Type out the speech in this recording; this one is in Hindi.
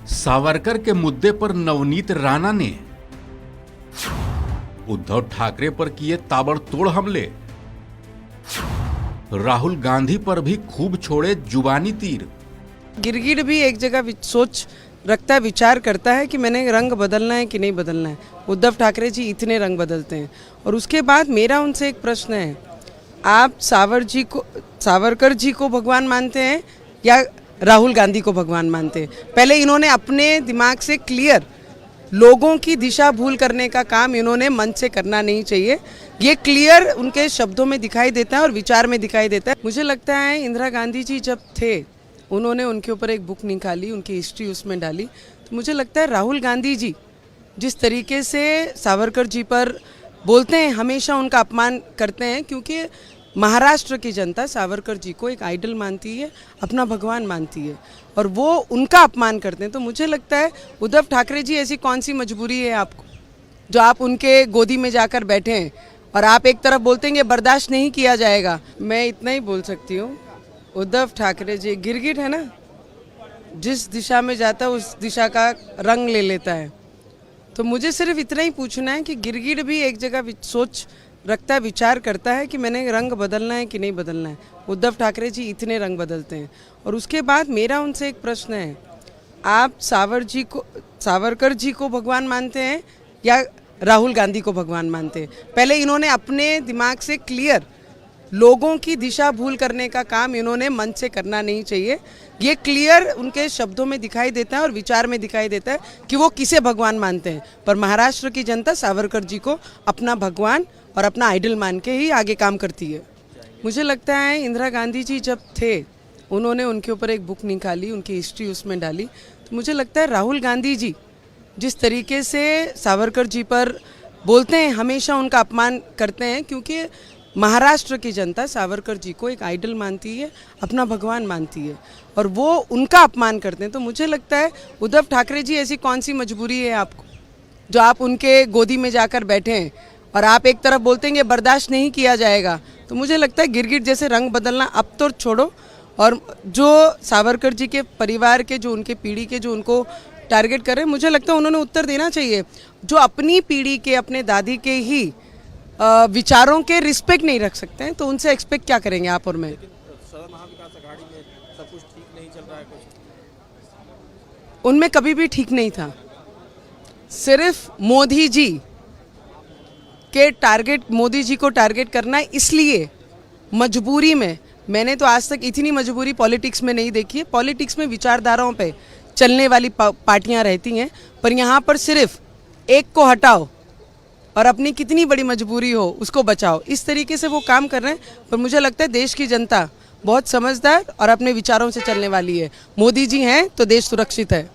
सावरकर के मुद्दे पर नवनीत राणा ने उद्धव ठाकरे पर किए ताबड़तोड़ हमले। राहुल गांधी पर भी खूब छोड़े जुबानी तीर। गिरगिट भी एक जगह सोच रखता है, विचार करता है कि मैंने रंग बदलना है कि नहीं बदलना है। उद्धव ठाकरे जी इतने रंग बदलते हैं। और उसके बाद मेरा उनसे एक प्रश्न है, आप सावरकर जी को भगवान मानते हैं या राहुल गांधी को भगवान मानते हैं? पहले इन्होंने अपने दिमाग से क्लियर लोगों की दिशा भूल करने का काम इन्होंने मन से करना नहीं चाहिए। ये क्लियर उनके शब्दों में दिखाई देता है और विचार में दिखाई देता है। मुझे लगता है इंदिरा गांधी जी जब थे, उन्होंने उनके ऊपर एक बुक निकाली, उनकी हिस्ट्री उसमें डाली। तो मुझे लगता है राहुल गांधी जी जिस तरीके से सावरकर जी पर बोलते हैं, हमेशा उनका अपमान करते हैं, क्योंकि महाराष्ट्र की जनता सावरकर जी को एक आइडल मानती है, अपना भगवान मानती है, और वो उनका अपमान करते हैं। तो मुझे लगता है उद्धव ठाकरे जी, ऐसी कौन सी मजबूरी है आपको जो आप उनके गोदी में जाकर बैठे हैं और आप एक तरफ बोलते हैं बर्दाश्त नहीं किया जाएगा। मैं इतना ही बोल सकती हूँ, उद्धव ठाकरे जी गिरगिट है ना, जिस दिशा में जाता है उस दिशा का रंग ले लेता है। तो मुझे सिर्फ इतना ही पूछना है कि गिरगिट भी एक जगह सोच रखता है, विचार करता है कि मैंने रंग बदलना है कि नहीं बदलना है। उद्धव ठाकरे जी इतने रंग बदलते हैं। और उसके बाद मेरा उनसे एक प्रश्न है, आप सावरकर जी को भगवान मानते हैं या राहुल गांधी को भगवान मानते हैं? पहले इन्होंने अपने दिमाग से क्लियर लोगों की दिशा भूल करने का काम इन्होंने मन से करना नहीं चाहिए। ये क्लियर उनके शब्दों में दिखाई देता है और विचार में दिखाई देता है कि वो किसे भगवान मानते हैं। पर महाराष्ट्र की जनता सावरकर जी को अपना भगवान और अपना आइडल मान के ही आगे काम करती है। मुझे लगता है इंदिरा गांधी जी जब थे, उन्होंने उनके ऊपर एक बुक निकाली, उनकी हिस्ट्री उसमें डाली। तो मुझे लगता है राहुल गांधी जी जिस तरीके से सावरकर जी पर बोलते हैं, हमेशा उनका अपमान करते हैं, क्योंकि महाराष्ट्र की जनता सावरकर जी को एक आइडल मानती है, अपना भगवान मानती है, और वो उनका अपमान करते हैं। तो मुझे लगता है उद्धव ठाकरे जी, ऐसी कौन सी मजबूरी है आपको जो आप उनके गोदी में जाकर बैठे हैं और आप एक तरफ बोलते हैं बर्दाश्त नहीं किया जाएगा। तो मुझे लगता है गिरगिट जैसे रंग बदलना अब तो छोड़ो, और जो सावरकर जी के परिवार के, जो उनके पीढ़ी के जो उनको टारगेट कर रहे हैं, मुझे लगता है उन्होंने उत्तर देना चाहिए। जो अपनी पीढ़ी के, अपने दादी के ही विचारों के रिस्पेक्ट नहीं रख सकते हैं, तो उनसे एक्सपेक्ट क्या करेंगे आप और मैं? उनमें कभी भी ठीक नहीं था। सिर्फ मोदी जी के टारगेट, मोदी जी को टारगेट करना है, इसलिए मजबूरी में। मैंने तो आज तक इतनी मजबूरी पॉलिटिक्स में नहीं देखी है। पॉलिटिक्स में विचारधाराओं पे चलने वाली पार्टियां रहती हैं, पर यहाँ पर सिर्फ एक को हटाओ और अपनी कितनी बड़ी मजबूरी हो उसको बचाओ, इस तरीके से वो काम कर रहे हैं। पर मुझे लगता है देश की जनता बहुत समझदार और अपने विचारों से चलने वाली है। मोदी जी हैं तो देश सुरक्षित है।